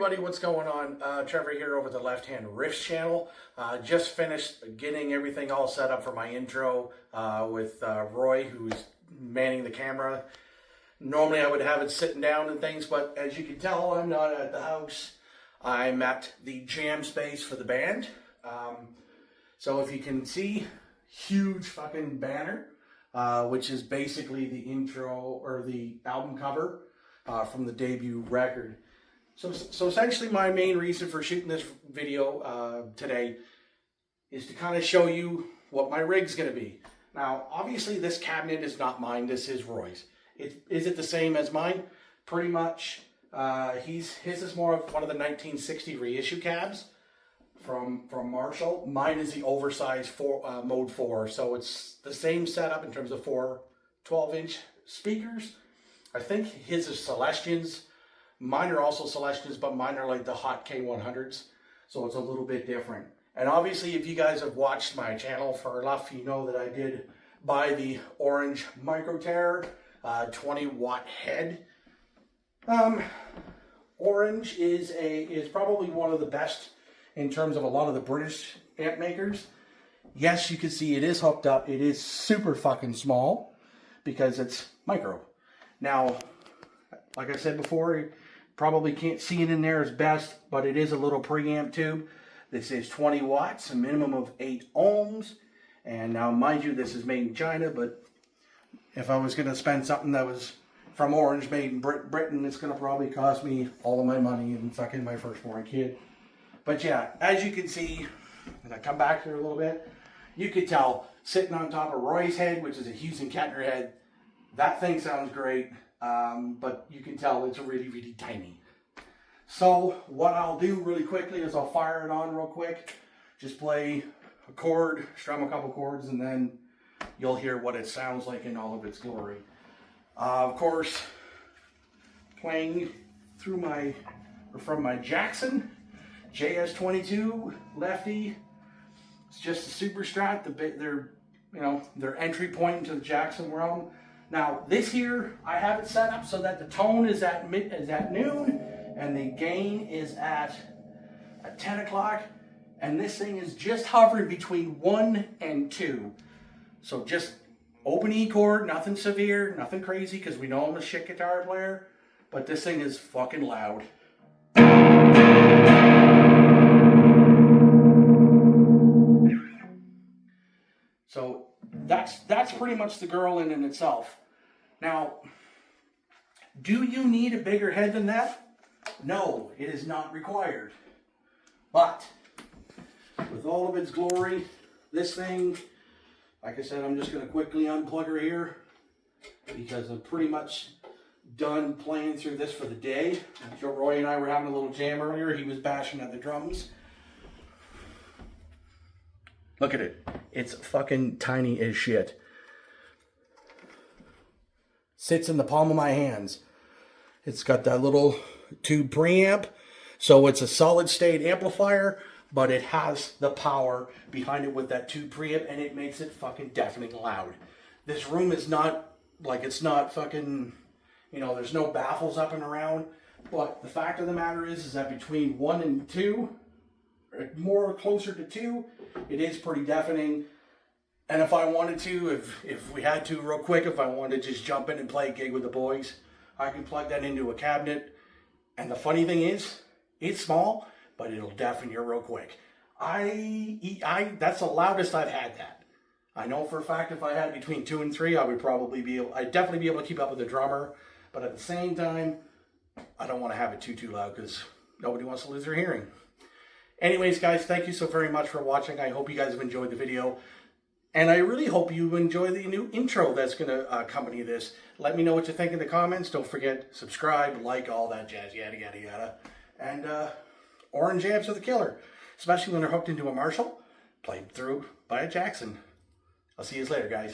everybody, what's going on? Trevor here over the Left Hand Riffs channel. Just finished getting everything all set up for my intro with Roy, who's manning the camera. Normally I would have it sitting down and things, but as you can tell, I'm not at the house. I'm at the jam space for the band. So if you can see, huge fucking banner, which is basically the intro or the album cover from the debut record. So essentially my main reason for shooting this video today is to kind of show you what my rig's going to be. Now, obviously this cabinet is not mine, this is Roy's. Is it the same as mine? Pretty much. His is more of one of the 1960 reissue cabs from Marshall. Mine is the oversized Mode 4, so it's the same setup in terms of 4 12-inch speakers. I think his is Celestians. Mine are also Celestians, but mine are like the hot K100s, so it's a little bit different. And obviously, if you guys have watched my channel for enough, you know that I did buy the orange Micro Terror 20-watt head. Orange is probably one of the best in terms of a lot of the British amp makers. Yes, you can see it is hooked up. It is super fucking small because it's micro. Now, like I said before, you probably can't see it in there as best, but it is a little preamp tube. This is 20 watts, a minimum of 8 ohms. And now, mind you, this is made in China, but if I was going to spend something that was from Orange, made in Britain, it's going to probably cost me all of my money and fucking my firstborn kid. But yeah, as you can see, as I come back here a little bit, you could tell, sitting on top of Roy's head, which is a Hughes and Kettner head, that thing sounds great. But you can tell it's really, really tiny. So what I'll do really quickly is I'll fire it on real quick, just play a chord, strum a couple chords, and then you'll hear what it sounds like in all of its glory. Of course, playing through from my Jackson JS22 Lefty. It's just a super strat. Their entry point into the Jackson realm. Now this here, I have it set up so that the tone is at noon and the gain is at 10 o'clock. And this thing is just hovering between 1 and 2. So just open E chord, nothing severe, nothing crazy, because we know I'm a shit guitar player. But this thing is fucking loud. So that's pretty much the girl in itself. Now, do you need a bigger head than that? No, it is not required. But with all of its glory, this thing, like I said, I'm just going to quickly unplug her here because I'm pretty much done playing through this for the day. Joe Roy and I were having a little jam earlier. He was bashing at the drums. Look at it. It's fucking tiny as shit. Sits in the palm of my hands. It's got that little tube preamp. So it's a solid state amplifier, but it has the power behind it with that tube preamp, and it makes it fucking deafening loud. This room is not, like, it's not fucking, there's no baffles up and around. But the fact of the matter is that between 1 and 2, or more closer to 2, it is pretty deafening. And if I wanted to, if we had to real quick, if I wanted to just jump in and play a gig with the boys, I can plug that into a cabinet. And the funny thing is, it's small, but it'll deafen you real quick. That's the loudest I've had that. I know for a fact if I had between 2 and 3, I'd definitely be able to keep up with the drummer. But at the same time, I don't want to have it too loud because nobody wants to lose their hearing. Anyways, guys, thank you so very much for watching. I hope you guys have enjoyed the video. And I really hope you enjoy the new intro that's going to accompany this. Let me know what you think in the comments. Don't forget, subscribe, like, all that jazz, yada, yada, yada. And orange amps are the killer, especially when they're hooked into a Marshall, played through by a Jackson. I'll see you later, guys.